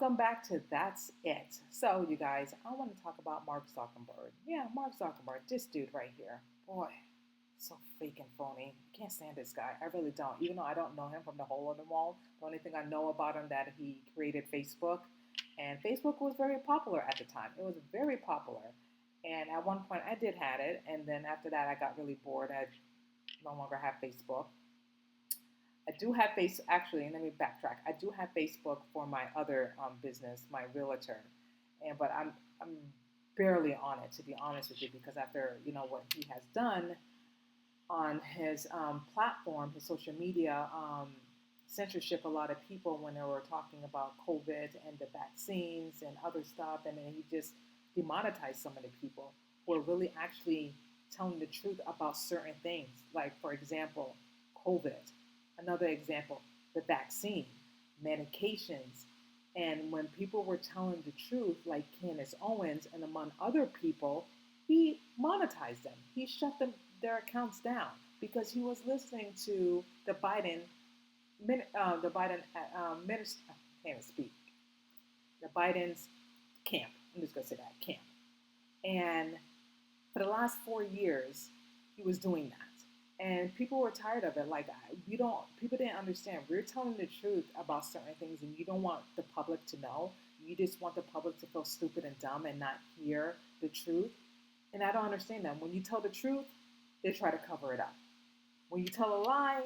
Welcome back to That's It. So, you guys, I want to talk about Mark Zuckerberg. Yeah, Mark Zuckerberg, this dude right here. Boy, so fake and phony. Can't stand this guy. I really don't. Even though I don't know him from the hole in the wall, the only thing I know about him that he created Facebook, and Facebook was very popular at the time. It was very popular, and at one point I did had it, and then after that I got really bored. I no longer have Facebook. I do have Facebook. Actually, let me backtrack. I do have Facebook for my other business, my realtor, and but I'm barely on it, to be honest with you, because after what he has done on his platform, his social media, censorship a lot of people when they were talking about COVID and the vaccines and other stuff, and then he just demonetized so many people who are really actually telling the truth about certain things, like for example, COVID. Another example, the vaccine, medications. And when people were telling the truth, like Candace Owens and among other people, he monetized them. He shut their accounts down because he was listening to the Biden minister. I can't even speak. The Biden's camp. I'm just gonna say that camp. And for the last 4 years, he was doing that, and people were tired of it. Like we don't, people didn't understand. We're telling the truth about certain things, and you don't want the public to know. You just want the public to feel stupid and dumb and not hear the truth. And I don't understand that. When you tell the truth, they try to cover it up. When you tell a lie,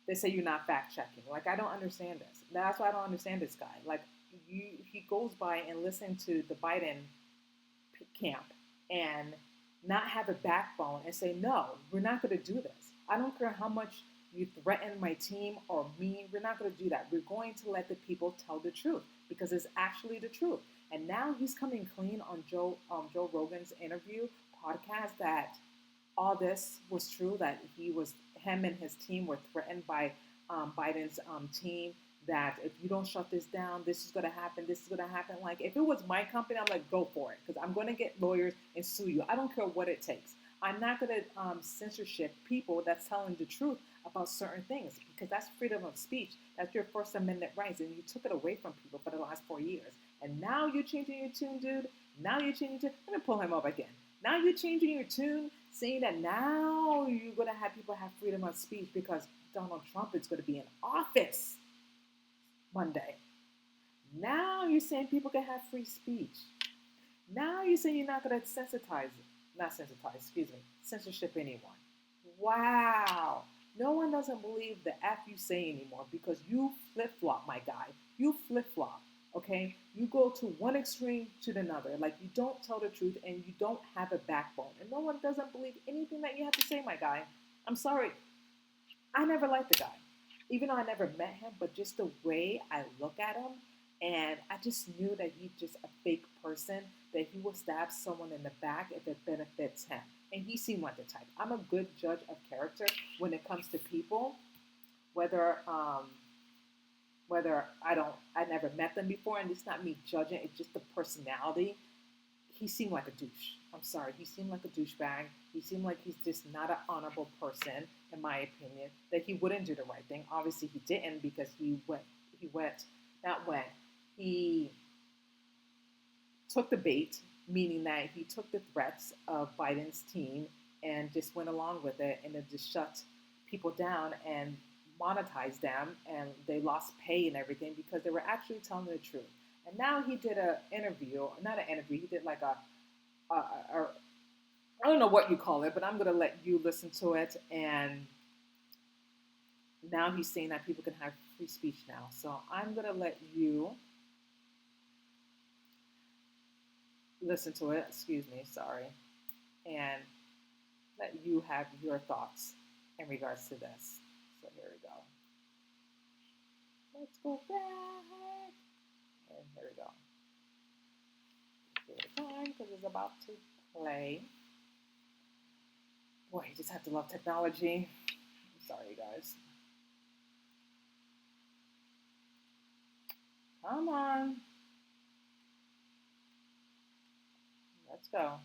they say you're not fact checking. Like I don't understand this. That's why I don't understand this guy. Like he goes by and listen to the Biden camp and not have a backbone and say, no, we're not going to do this. I don't care how much you threaten my team or me. We're not going to do that. We're going to let the people tell the truth because it's actually the truth. And now he's coming clean on Joe Rogan's interview podcast that all this was true, that him and his team were threatened by Biden's team, that if you don't shut this down, this is going to happen, this is going to happen. Like, if it was my company, I'm like, go for it, because I'm going to get lawyers and sue you. I don't care what it takes. I'm not going to censorship people that's telling the truth about certain things, because that's freedom of speech. That's your First Amendment rights, and you took it away from people for the last 4 years. And now you're changing your tune, dude. Now you're changing your tune. Let me pull him up again. Now you're changing your tune, saying that now you're going to have people have freedom of speech because Donald Trump is going to be in office Monday. Now you're saying people can have free speech. Now you're saying you're not going to censorship anyone. Wow. No one doesn't believe the F you say anymore because you flip-flop, my guy. You flip-flop, okay? You go to one extreme to another. Like, you don't tell the truth and you don't have a backbone. And no one doesn't believe anything that you have to say, my guy. I'm sorry. I never liked the guy. Even though I never met him, but just the way I look at him, and I just knew that he's just a fake person, that he will stab someone in the back if it benefits him. And he seemed like the type. I'm a good judge of character when it comes to people, whether I never met them before, and it's not me judging, it's just the personality. He seemed like a douche. I'm sorry. He seemed like a douchebag. He seemed like he's just not an honorable person, in my opinion, that he wouldn't do the right thing. Obviously, he didn't because he took the bait, meaning that he took the threats of Biden's team and just went along with it and then just shut people down and monetized them, and they lost pay and everything because they were actually telling the truth. And now he did not an interview, he did like I don't know what you call it, but I'm going to let you listen to it. And now he's saying that people can have free speech now. So I'm going to let you listen to it, excuse me, sorry, and let you have your thoughts in regards to this. So here we go. Let's go back. And here we go. Give it time because it's about to play. Boy, you just have to love technology. I'm sorry, guys. Come on. Let's go.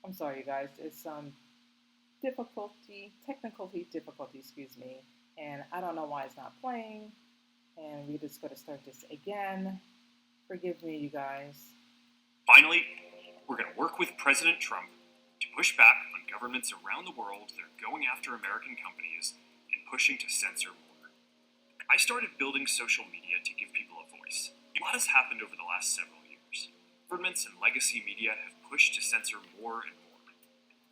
I'm sorry, you guys. It's difficulty, excuse me. And I don't know why it's not playing. And we're just going to start this again. Forgive me, you guys. Finally, we're going to work with President Trump to push back on governments around the world that are going after American companies and pushing to censor more. I started building social media to give people a voice. A lot has happened over the last several years. Governments and legacy media have pushed to censor more and more.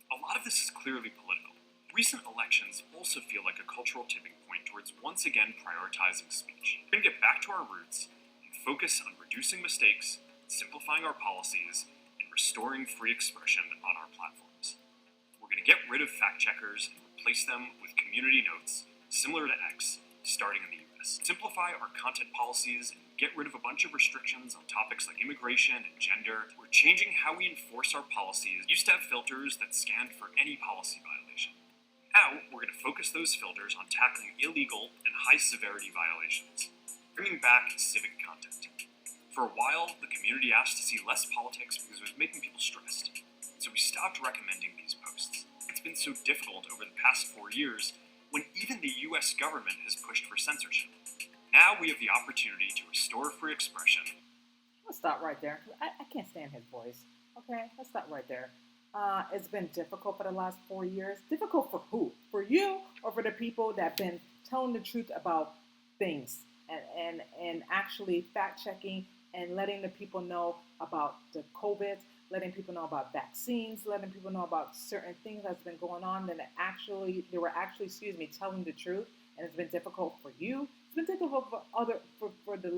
A lot of this is clearly political. Recent elections also feel like a cultural tipping point towards once again prioritizing speech. We're going to get back to our roots and focus on reducing mistakes, simplifying our policies, and restoring free expression on our platforms. We're going to get rid of fact checkers and replace them with community notes, similar to X, starting in the US. Simplify our content policies and get rid of a bunch of restrictions on topics like immigration and gender. We're changing how we enforce our policies. We used to have filters that scanned for any policy violation. Now, we're going to focus those filters on tackling illegal and high-severity violations, bringing back civic content. For a while, the community asked to see less politics because it was making people stressed, so we stopped recommending these posts. It's been so difficult over the past 4 years when even the US government has pushed for censorship. Now we have the opportunity to restore free expression. Let's stop right there. I can't stand his voice. Okay, let's stop right there. It's been difficult for the last 4 years. Difficult for who? For you or for the people that have been telling the truth about things and actually fact checking and letting the people know about the COVID, letting people know about vaccines, letting people know about certain things that's been going on that they were actually, telling the truth, and it's been difficult for you. It's been difficult for the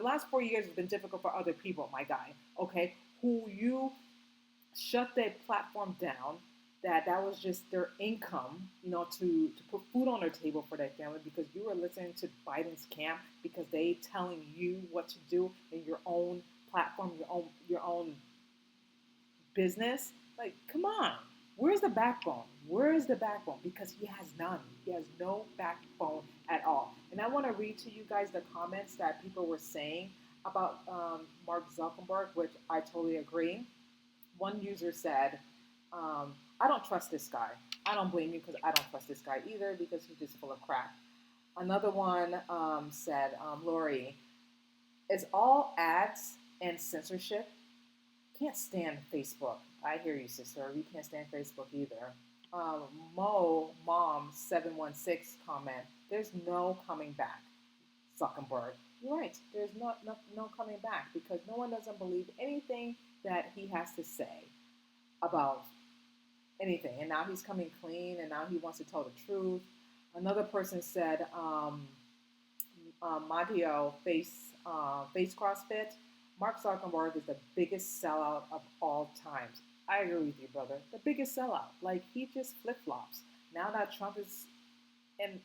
last 4 years. It's been difficult for other people, my guy. Okay, who you shut their platform down. That was just their income, to put food on their table for their family because you were listening to Biden's camp because they telling you what to do in your own platform, your own business. Like, come on, where's the backbone? Where is the backbone? Because he has none. He has no backbone at all. And I want to read to you guys the comments that people were saying about Mark Zuckerberg, which I totally agree. One user said, I don't trust this guy. I don't blame you because I don't trust this guy either because he's just full of crap. Another one said, Lori, it's all ads and censorship. Can't stand Facebook. I hear you, sister. We can't stand Facebook either. Mom716 comment, there's no coming back. Zuckerberg, you're right. There's no coming back because no one doesn't believe anything that he has to say about anything. And now he's coming clean and now he wants to tell the truth. Another person said, Matteo Face CrossFit, Mark Zuckerberg is the biggest sellout of all times. I agree with you, brother. The biggest sellout. Like, he just flip-flops. Now that Trump is in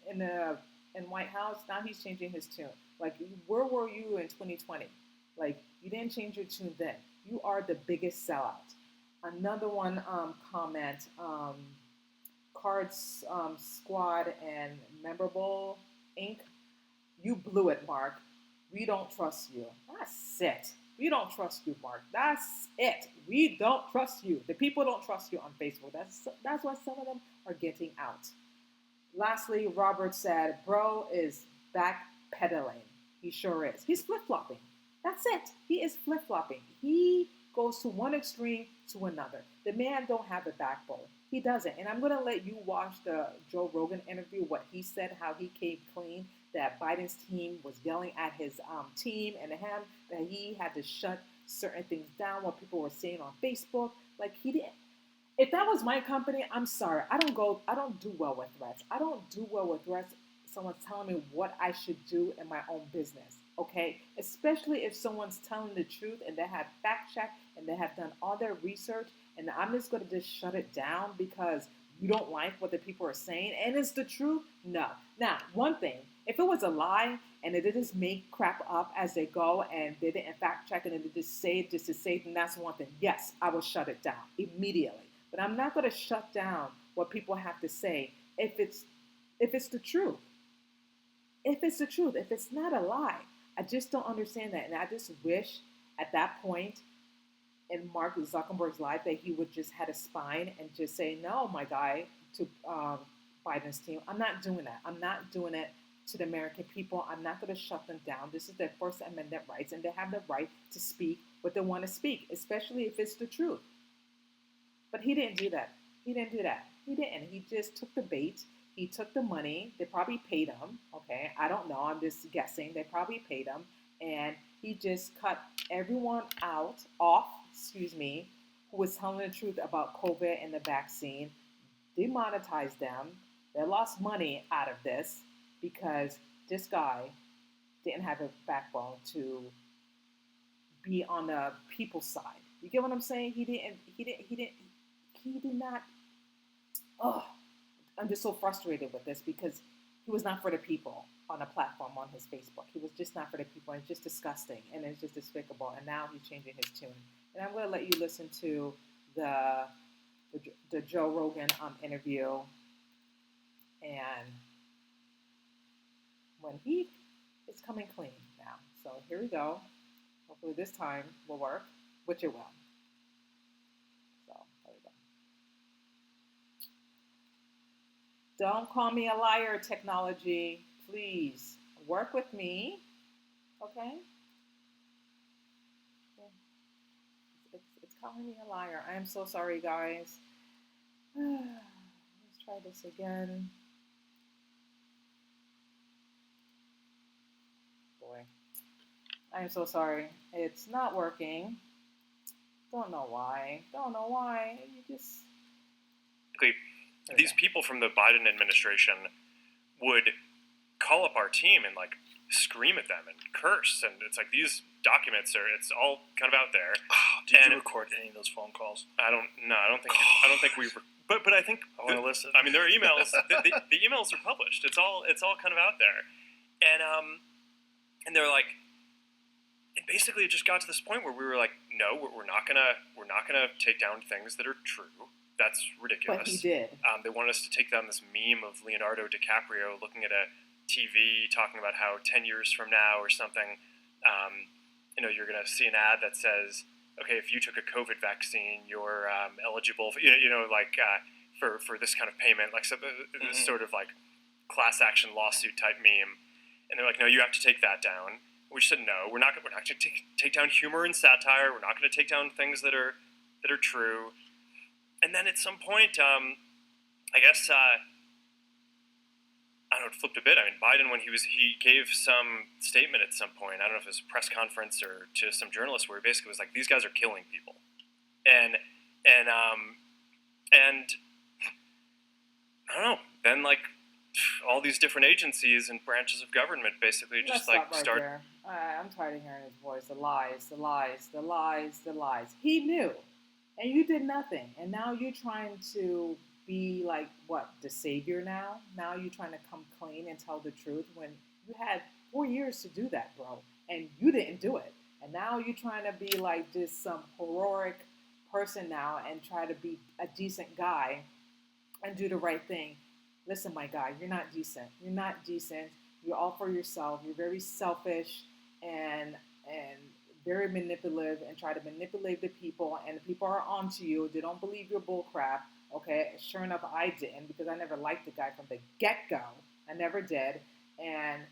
White House, now he's changing his tune. Like, where were you in 2020? Like, you didn't change your tune then. You are the biggest sellout. Another one comment, Cards Squad and Memorable Inc. You blew it, Mark. We don't trust you. That's it. We don't trust you, Mark. That's it. We don't trust you. The people don't trust you on Facebook. That's why some of them are getting out. Lastly, Robert said, bro is backpedaling. He sure is. He's flip-flopping. That's it. He is flip-flopping. He goes to one extreme to another. The man don't have a backbone. He doesn't. And I'm going to let you watch the Joe Rogan interview, what he said, how he came clean, that Biden's team was yelling at his team and him, that he had to shut certain things down, what people were saying on Facebook. Like, he didn't. If that was my company, I'm sorry. I don't do well with threats. I don't do well with threats. Someone's telling me what I should do in my own business. Okay? Especially if someone's telling the truth and they have fact checked and they have done all their research and I'm just going to just shut it down because you don't like what the people are saying and it's the truth? No. Now, one thing, if it was a lie and they just make crap up as they go and they didn't fact check and they just say it just to say it, then that's one thing. Yes, I will shut it down immediately. But I'm not going to shut down what people have to say if it's the truth. If it's the truth, if it's not a lie. I just don't understand that. And I just wish at that point in Mark Zuckerberg's life that he would just had a spine and just say, no, my guy, to Biden's team. I'm not doing that. I'm not doing it to the American people. I'm not going to shut them down. This is their First Amendment rights, and they have the right to speak what they want to speak, especially if it's the truth. But he didn't do that. He didn't do that. He didn't. He just took the bait. He took the money. They probably paid him. Okay, I don't know. I'm just guessing. They probably paid him, and he just cut everyone off. Excuse me, who was telling the truth about COVID and the vaccine. Demonetized them. They lost money out of this because this guy didn't have a backbone to be on the people's side. You get what I'm saying? He did not. Oh, I'm just so frustrated with this because he was not for the people on a platform on his Facebook. He was just not for the people. And it's just disgusting and it's just despicable. And now he's changing his tune. And I'm going to let you listen to the Joe Rogan interview. And when he is coming clean now. So here we go. Hopefully this time will work, which it will. So there we go. Don't call me a liar, technology. Please work with me. Okay? It's calling me a liar. I am so sorry, guys. Let's try this again. Boy. I am so sorry. It's not working. Don't know why. You just... These people from the Biden administration would call up our team and like scream at them and curse, and it's like these documents it's all kind of out there. Did you record any of those phone calls? I don't think we were. But I think I want to listen. I mean, there are emails. the emails are published. It's all kind of out there, and they're like, and basically it just got to this point where we were like, no, we're not gonna take down things that are true. That's ridiculous. But he did. They wanted us to take down this meme of Leonardo DiCaprio looking at a TV talking about how 10 years from now or something, you're going to see an ad that says, okay, if you took a COVID vaccine, you're eligible for, for this kind of payment, like this sort of like class action lawsuit type meme. And they're like, no, you have to take that down. We said, no, we're not going to take down humor and satire. We're not going to take down things that are true. And then at some point, I guess, I don't know, it flipped a bit. I mean, Biden, when he gave some statement at some point, I don't know if it was a press conference or to some journalists, where he basically was like, these guys are killing people. And I don't know, then like all these different agencies and branches of government basically just start. There. I'm tired of hearing his voice. The lies. He knew. And you did nothing. And now you're trying to be like, what, the savior now? Now you're trying to come clean and tell the truth when you had 4 years to do that, bro. And you didn't do it. And now you're trying to be like just some heroic person now and try to be a decent guy and do the right thing. Listen, my guy, you're not decent. You're not decent. You're all for yourself. You're very selfish and very manipulative and try to manipulate the people, and the people are onto you. They don't believe your bull crap. Okay, sure enough, I didn't, because I never liked the guy from the get-go. I never did, and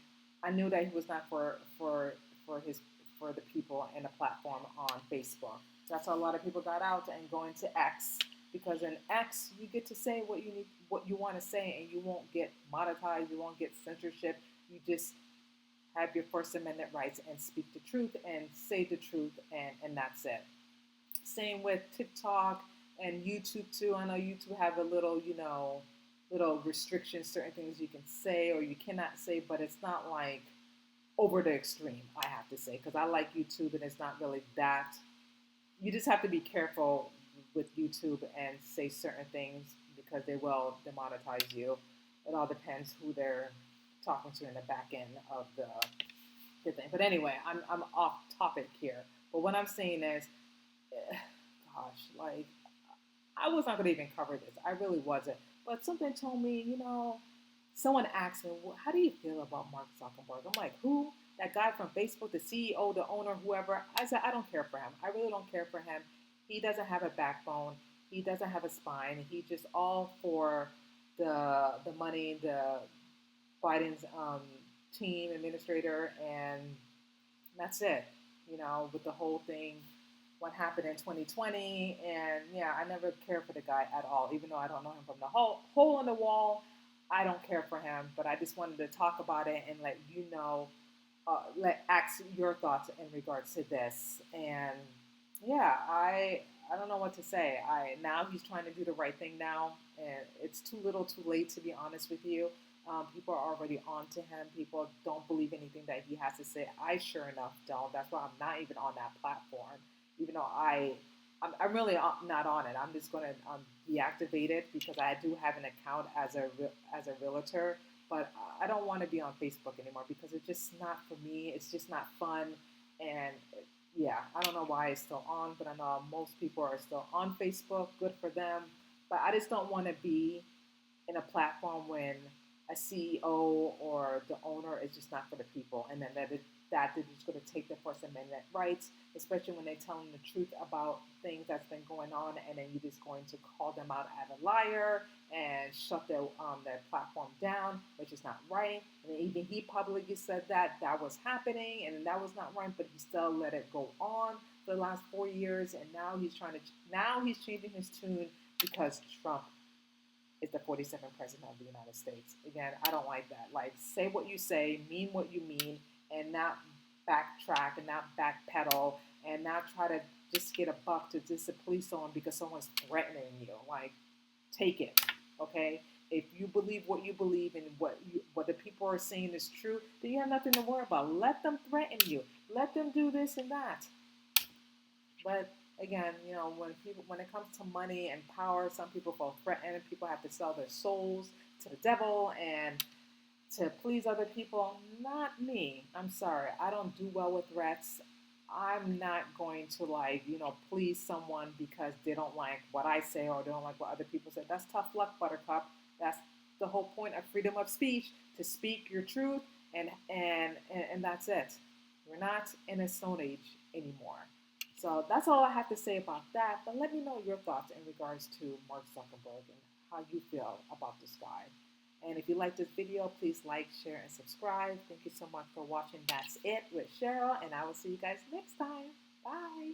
I knew that he was not for the people and the platform on Facebook. That's how a lot of people got out and going to X, because in X you get to say what you want to say, and you won't get monetized. You won't get censorship. You just have your First Amendment rights and speak the truth and say the truth, and that's it. Same with TikTok and YouTube too. I know YouTube have a little restrictions, certain things you can say or you cannot say, but it's not like over the extreme, I have to say, because I like YouTube and it's not really that. You just have to be careful with YouTube and say certain things because they will demonetize you. It all depends who they're talking to in the back end of the thing. But anyway, I'm off topic here. But what I'm saying is, like, I was not going to even cover this. I really wasn't. But something told me, someone asked me, well, how do you feel about Mark Zuckerberg? I'm like, who? That guy from Facebook, the CEO, the owner, whoever. I said, I don't care for him. I really don't care for him. He doesn't have a backbone. He doesn't have a spine. He's just all for the money, the Biden's team administrator, and that's it. With the whole thing, what happened in 2020, and yeah, I never cared for the guy at all, even though I don't know him from the hole in the wall. I don't care for him, but I just wanted to talk about it and let you know, ask your thoughts in regards to this. And yeah, I don't know what to say. Now he's trying to do the right thing now, and it's too little, too late, to be honest with you. People are already on to him. People don't believe anything that he has to say. I sure enough don't. That's why I'm not even on that platform, even though I'm really not on it. I'm just going to deactivate it because I do have an account as a realtor, but I don't want to be on Facebook anymore because it's just not for me. It's just not fun, and yeah, I don't know why it's still on, but I know most people are still on Facebook. Good for them, but I just don't want to be in a platform when a CEO or the owner is just not for the people, and then that they're just going to take their First Amendment rights, especially when they're telling the truth about things that's been going on, and then you're just going to call them out as a liar and shut their platform down, which is not right. And even he publicly said that was happening and that was not right, but he still let it go on for the last 4 years, and now he's changing his tune because Trump is the 47th president of the United States. Again, I don't like that. Like, say what you say, mean what you mean, and not backtrack and not backpedal and not try to just get a buck to just a police on because someone's threatening you. Like, take it, okay? If you believe what you believe and what the people are saying is true, then you have nothing to worry about. Let them threaten you. Let them do this and that. But again, when it comes to money and power, some people feel threatened. People have to sell their souls to the devil and to please other people. Not me. I'm sorry. I don't do well with threats. I'm not going to please someone because they don't like what I say or they don't like what other people say. That's tough luck, Buttercup. That's the whole point of freedom of speech, to speak your truth, and that's it. We're not in a Stone Age anymore. So that's all I have to say about that. But let me know your thoughts in regards to Mark Zuckerberg and how you feel about this guy. And if you like this video, please like, share, and subscribe. Thank you so much for watching That's It with Cheryl, and I will see you guys next time. Bye.